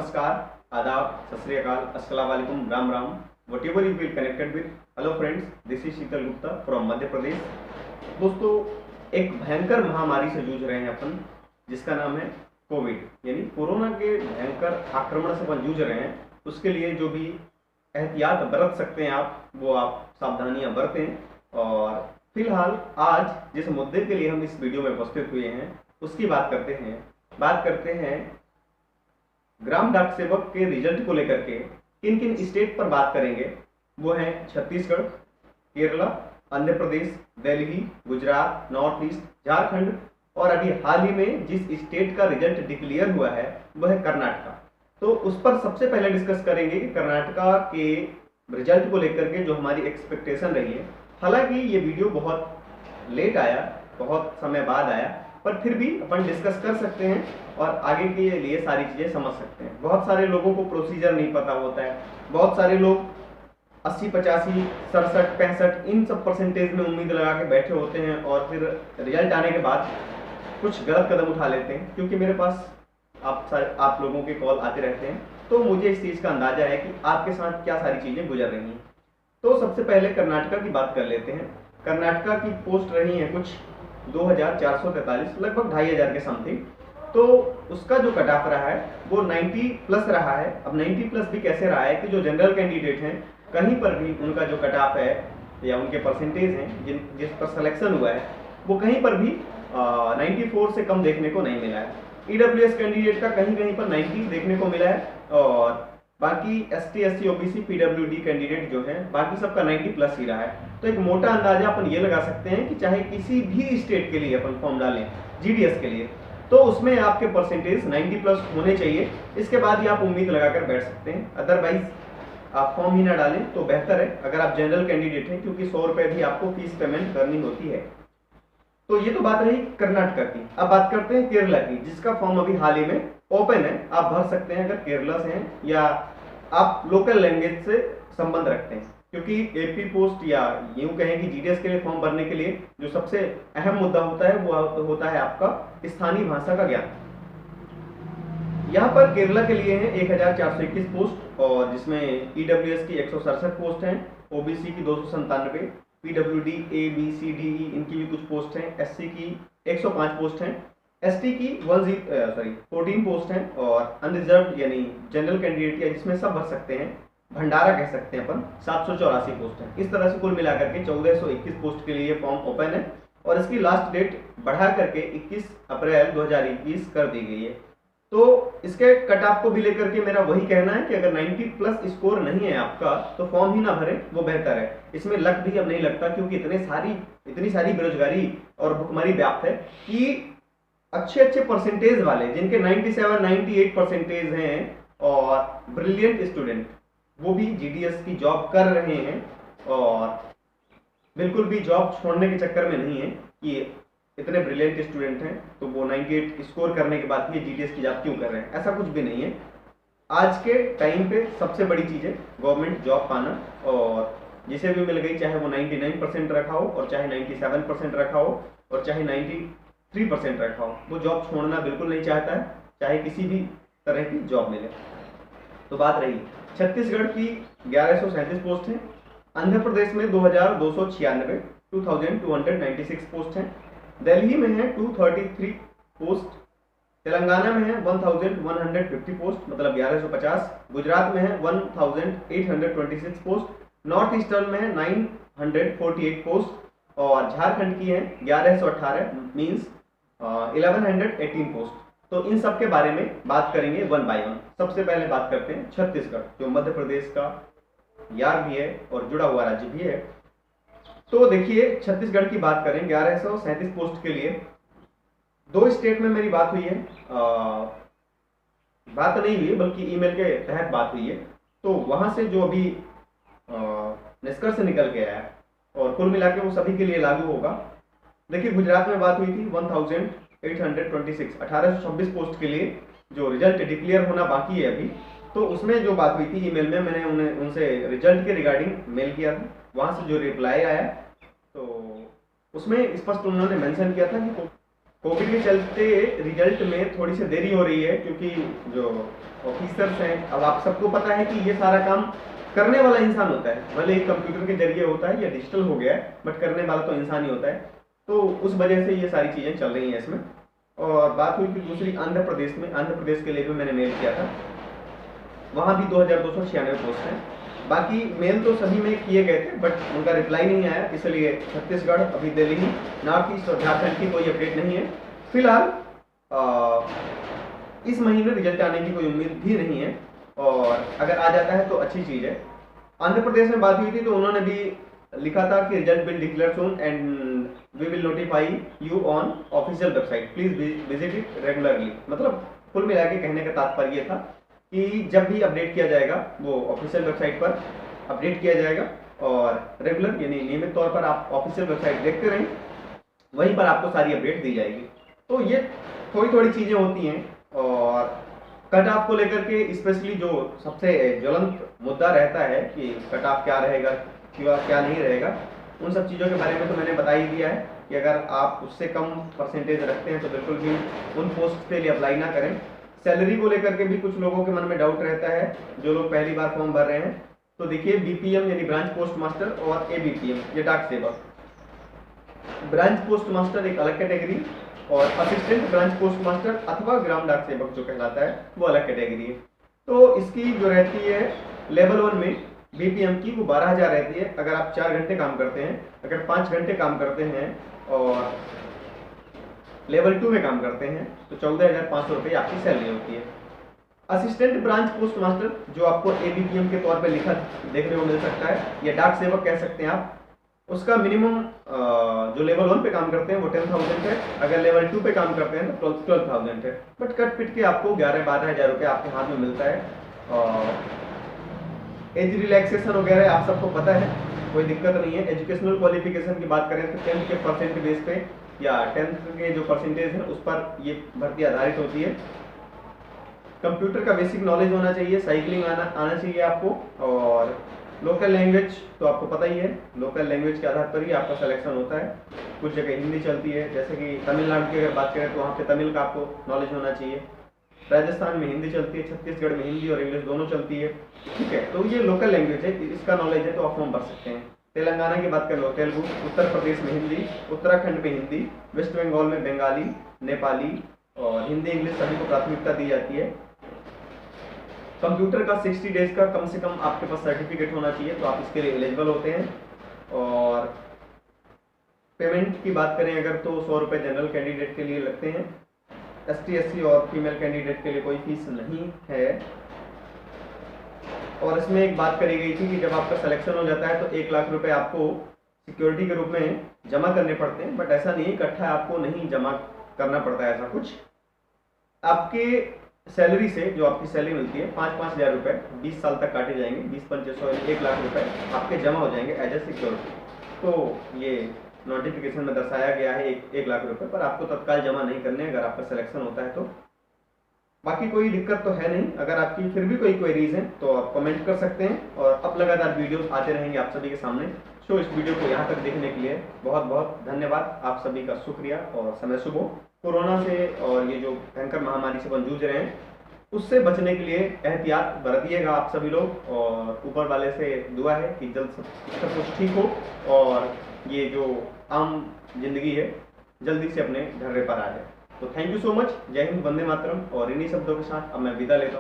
नमस्कार, आदाब, सत श्री अकाल, अस्सलाम वालेकुम, राम राम, whatever you feel connected with. Hello friends, this is Sheetal Gupta from Madhya Pradesh. दोस्तों, एक भयंकर महामारी से जूझ रहे हैं अपन, जिसका नाम है कोविड, यानी कोरोना के भयंकर आक्रमण से अपन जूझ रहे हैं। उसके लिए जो भी एहतियात बरत सकते हैं आप, वो आप सावधानियां बरतें। और फिलहाल आज जिस मुद्दे के लिए हम इस वीडियो में उपस्थित हुए हैं उसकी बात करते हैं ग्राम डाक सेवक के रिजल्ट को लेकर के। किन किन स्टेट पर बात करेंगे वो हैं छत्तीसगढ़, केरला, आंध्र प्रदेश, दिल्ली, गुजरात, नॉर्थ ईस्ट, झारखंड और अभी हाल ही में जिस स्टेट का रिजल्ट डिक्लेयर हुआ है वह है कर्नाटका। तो उस पर सबसे पहले डिस्कस करेंगे कि कर्नाटका के रिजल्ट को लेकर के जो हमारी एक्सपेक्टेशन रही है। हालांकि ये वीडियो बहुत लेट आया, बहुत समय बाद आया, पर फिर भी अपन डिस्कस कर सकते हैं और आगे के लिए सारी चीज़ें समझ सकते हैं। बहुत सारे लोगों को प्रोसीजर नहीं पता होता है, बहुत सारे लोग 80, 85, 67, 65 इन सब परसेंटेज में उम्मीद लगा के बैठे होते हैं और फिर रिजल्ट आने के बाद कुछ गलत कदम उठा लेते हैं। क्योंकि मेरे पास आप लोगों के कॉल आते रहते हैं, तो मुझे इस चीज़ का अंदाजा है कि आपके साथ क्या सारी चीज़ें गुजर रही हैं। तो सबसे पहले कर्नाटका की बात कर लेते हैं। कर्नाटका की पोस्ट रही है कुछ 2443, लगभग 2500 के समथिंग। तो उसका जो कट ऑफ रहा है वो 90 प्लस रहा है। अब 90 प्लस भी कैसे रहा है कि जो जनरल कैंडिडेट हैं कहीं पर भी उनका जो कट ऑफ है या उनके परसेंटेज हैं जिस पर सिलेक्शन हुआ है वो कहीं पर भी 94 से कम देखने को नहीं मिला है। ईडब्ल्यूएस कैंडिडेट का कहीं कहीं पर 90 देखने को मिला है और बाकी ST, SC, OBC, PWD candidate जो हैं बाकी सबका 90 प्लस ही रहा है। तो एक मोटा अंदाजा अपन ये लगा सकते हैं कि चाहे किसी भी स्टेट के लिए अपन फॉर्म डालें जीडीएस के लिए, तो उसमें आपके परसेंटेज 90 प्लस होने चाहिए। इसके बाद ही आप उम्मीद लगाकर बैठ सकते हैं। अदरवाइज आप फॉर्म ही ना डालें तो बेहतर है, अगर आप जनरल कैंडिडेट हैं, क्योंकि 100 रुपये भी आपको फीस पेमेंट करनी होती है। तो ये तो बात रही कर्नाटका की। अब बात करते हैं केरला की, जिसका फॉर्म अभी हाल ही में ओपन है। आप भर सकते हैं अगर केरला से हैं या आप लोकल लैंग्वेज से संबंध रखते हैं, क्योंकि एपी पोस्ट या यूं कहें कि जीडीएस के लिए फॉर्म भरने के लिए जो सबसे अहम मुद्दा होता है वो होता है आपका स्थानीय भाषा का ज्ञान। यहाँ पर केरला के लिए है 1421 पोस्ट, और जिसमें ईडब्ल्यूएस की 167 पोस्ट हैं, ओबीसी की 297, पीडब्ल्यूडी, ए, बी, सी, डी, ई इनकी भी कुछ पोस्ट हैं, एससी की 105 पोस्ट हैं, एसटी की 14 पोस्ट हैं, और अनरिजर्व यानी जनरल कैंडिडेट या जिसमें सब भर सकते हैं, भंडारा कह सकते हैं अपन, 784 पोस्ट हैं। इस तरह से कुल मिलाकर के 1421 पोस्ट के लिए फॉर्म ओपन है और इसकी लास्ट डेट बढ़ा करके 21 अप्रैल 2021 कर दी गई है। तो इसके कट ऑफ को भी लेकर के मेरा वही कहना है कि अगर 90 प्लस स्कोर नहीं है आपका तो फॉर्म ही ना भरें, वो बेहतर है। इसमें लक भी अब नहीं लगता, क्योंकि इतनी सारी बेरोजगारी और भुखमरी व्याप्त है कि अच्छे परसेंटेज वाले जिनके 97, 98 परसेंटेज हैं और ब्रिलियंट स्टूडेंट, वो भी जीडीएस की जॉब कर रहे हैं और बिल्कुल भी जॉब छोड़ने के चक्कर में नहीं है कि इतने ब्रिलियंट स्टूडेंट हैं तो वो 98 स्कोर करने के बाद भी जीडीएस की जॉब क्यों कर रहे हैं। ऐसा कुछ भी नहीं है। आज के टाइम पे सबसे बड़ी चीज़ है गवर्नमेंट जॉब पाना, और जिसे भी मिल गई, चाहे वो 99% रखा हो और चाहे 97% रखा हो और चाहे 93% रखा हो, वो जॉब छोड़ना बिल्कुल नहीं चाहता है, चाहे किसी भी तरह की जॉब मिले। तो बात रही छत्तीसगढ़ की 1137 पोस्ट हैं, आंध्र प्रदेश में 2296, 2296 पोस्ट हैं, दिल्ली में है 233 पोस्ट, तेलंगाना में है 1150 पोस्ट मतलब 1150, गुजरात में है 1826 पोस्ट, नॉर्थ ईस्टर्न में है 948 पोस्ट और झारखंड की है 1118 मीन्स 1118 पोस्ट। तो इन सब के बारे में बात करेंगे वन बाय वन। सबसे पहले बात करते हैं छत्तीसगढ़, जो मध्य प्रदेश का यार भी है और जुड़ा हुआ राज्य भी है। तो देखिए, छत्तीसगढ़ की बात करें 1137 पोस्ट के लिए 2 स्टेट में मेरी बात हुई है, बात नहीं हुई बल्कि ईमेल के तहत बात हुई है। तो वहां से जो अभी निष्कर्ष निकल के आया और कुल मिला के वो सभी के लिए लागू होगा। देखिए, गुजरात में बात हुई थी 1826 1826 पोस्ट के लिए जो रिजल्ट डिक्लेयर होना बाकी है अभी। तो उसमें जो बात हुई थी ईमेल में, मैंने उनसे रिजल्ट के रिगार्डिंग मेल किया था, वहां से जो रिप्लाई आया तो उसमें स्पष्ट उन्होंने मेंशन किया था कि कोविड के चलते रिजल्ट में थोड़ी सी देरी हो रही है, क्योंकि जो ऑफिसर्स हैं, अब आप सबको पता है कि ये सारा काम करने वाला इंसान होता है, भले ही कंप्यूटर के जरिए होता है या डिजिटल हो गया है, बट करने वाला तो इंसान ही होता है। तो उस वजह से ये सारी चीज़ें चल रही हैं इसमें। और बात हुई थी दूसरी आंध्र प्रदेश में, आंध्र प्रदेश के लिए भी मैंने मेल किया था, वहाँ भी 2296 पोस्ट हैं। बाकी मेल तो सभी में किए गए थे, बट उनका रिप्लाई नहीं आया, इसलिए छत्तीसगढ़, अभी दिल्ली, नॉर्थ ईस्ट और झारखंड की कोई अपडेट नहीं है फिलहाल। इस महीने रिजल्ट आने की कोई उम्मीद भी नहीं है, और अगर आ जाता है तो अच्छी चीज़ है। आंध्र प्रदेश में बात हुई थी तो उन्होंने भी लिखा था कि result will declare soon and we will notify you on official website, please visit it regularly. मतलब कुल मिला के कहने का तात्पर्य ये था कि जब भी अपडेट किया जाएगा वो ऑफिशियल वेबसाइट पर अपडेट किया जाएगा, और रेगुलर यानी नियमित तौर पर आप ऑफिशियल वेबसाइट देखते रहें, वहीं पर आपको सारी अपडेट दी जाएगी। तो ये थोड़ी थोड़ी चीज़ें होती हैं। और कट ऑफ को लेकर के स्पेशली जो सबसे ज्वलंत मुद्दा रहता है कि कट ऑफ क्या रहेगा, क्या नहीं रहेगा, उन सब चीज़ों के बारे में तो मैंने बता ही दिया है कि अगर आप उससे कम परसेंटेज रखते हैं तो बिल्कुल भी उन पोस्ट के लिए अप्लाई ना करें। सैलरी को लेकर के भी कुछ लोगों के मन में डाउट रहता है, जो लोग पहली बार फॉर्म भर रहे हैं। तो देखिए, बीपीएम यानी ब्रांच पोस्ट मास्टर और एबीपीएम ये डाक सेवक, ब्रांच पोस्ट मास्टर एक अलग कैटेगरी और असिस्टेंट ब्रांच पोस्ट मास्टर अथवा ग्राम डाक सेवक जो कहलाता है वो अलग कैटेगरी है। तो इसकी जो रहती है लेवल 1 में बीपीएम की वो 12,000 रहती है अगर आप 4 घंटे काम करते हैं। अगर 5 घंटे काम करते हैं और लेवल 2 में काम करते हैं तो 14,500 रुपये आपकी सैलरी होती है। असिस्टेंट ब्रांच पोस्ट मास्टर जो आपको एबीपीएम के तौर पे लिखा देखने को मिल सकता है या डाक सेवक कह सकते हैं आप, उसका मिनिमम जो लेवल 1 पे काम करते हैं वो 10,000 है, अगर लेवल 2 पे काम करते हैं तो 12,000 है। बट कट पिट के आपको 11-12,000 रुपये आपके हाथ में मिलता है। एज रिलैक्सेशन वगैरह आप सबको पता है, कोई दिक्कत नहीं है। एजुकेशनल क्वालिफिकेशन की बात करें तो 10th के परसेंट बेस पे या 10th के जो परसेंटेज है उस पर ये भर्ती आधारित होती है। कंप्यूटर का बेसिक नॉलेज होना चाहिए, साइकिलिंग आना चाहिए आपको, और लोकल लैंग्वेज तो आपको पता ही है, लोकल लैंग्वेज के आधार पर ही आपका सिलेक्शन होता है। कुछ जगह हिंदी चलती है, जैसे कि तमिलनाडु की अगर बात करें तो वहाँ पे तमिल का आपको नॉलेज होना चाहिए। राजस्थान में हिंदी चलती है, छत्तीसगढ़ में हिंदी और इंग्लिश दोनों चलती है, ठीक है। तो ये लोकल लैंग्वेज है, इसका नॉलेज है तो आप फॉर्म भर सकते हैं। तेलंगाना की बात कर लो तेलुगु, उत्तर प्रदेश में हिंदी, उत्तराखंड में हिंदी, वेस्ट बंगाल में बंगाली, नेपाली और हिंदी इंग्लिश सभी को प्राथमिकता दी जाती है। कंप्यूटर का 60 डेज का कम से कम आपके पास सर्टिफिकेट होना चाहिए तो आप इसके लिए एलिजिबल होते हैं। और पेमेंट की बात करें अगर तो 100 रुपये जनरल कैंडिडेट के लिए लगते हैं। ST SC और फीमेल कैंडिडेट के लिए कोई फीस नहीं है। और इसमें एक बात करी गई थी कि जब आपका सिलेक्शन हो जाता है तो 1 लाख रुपए आपको सिक्योरिटी के रूप में जमा करने पड़ते हैं, बट ऐसा नहीं, इकट्ठा आपको नहीं जमा करना पड़ता है ऐसा कुछ। आपके सैलरी से जो आपकी सैलरी मिलती है 5-5 हज़ार रुपये 20 साल तक काटे जाएंगे, 20-25 1 लाख रुपए आपके जमा हो जाएंगे एज ए सिक्योरिटी। तो ये नोटिफिकेशन में दर्शाया गया है 1 लाख रुपए, पर आपको तत्काल जमा नहीं करने अगर आपका सिलेक्शन होता है तो। बाकी कोई दिक्कत तो है नहीं। अगर आपकी फिर भी कोई क्वेरीज हैं तो आप कमेंट कर सकते हैं, और अब लगातार वीडियोस आते रहेंगे आप सभी के सामने। सो इस वीडियो को यहाँ तक देखने के लिए बहुत बहुत धन्यवाद, आप सभी का शुक्रिया और समय शुभ हो। कोरोना से और ये जो भयंकर महामारी से हम जूझ रहे हैं उससे बचने के लिए एहतियात बरतिएगा आप सभी लोग, और ऊपर वाले से दुआ है कि जल्द सब कुछ ठीक हो और ये जो आम जिंदगी है जल्दी से अपने ढर्रे पर आ जाए। तो थैंक यू सो मच, जय हिंद, वंदे मातरम। और इन्हीं शब्दों के साथ अब मैं विदा लेता हूँ।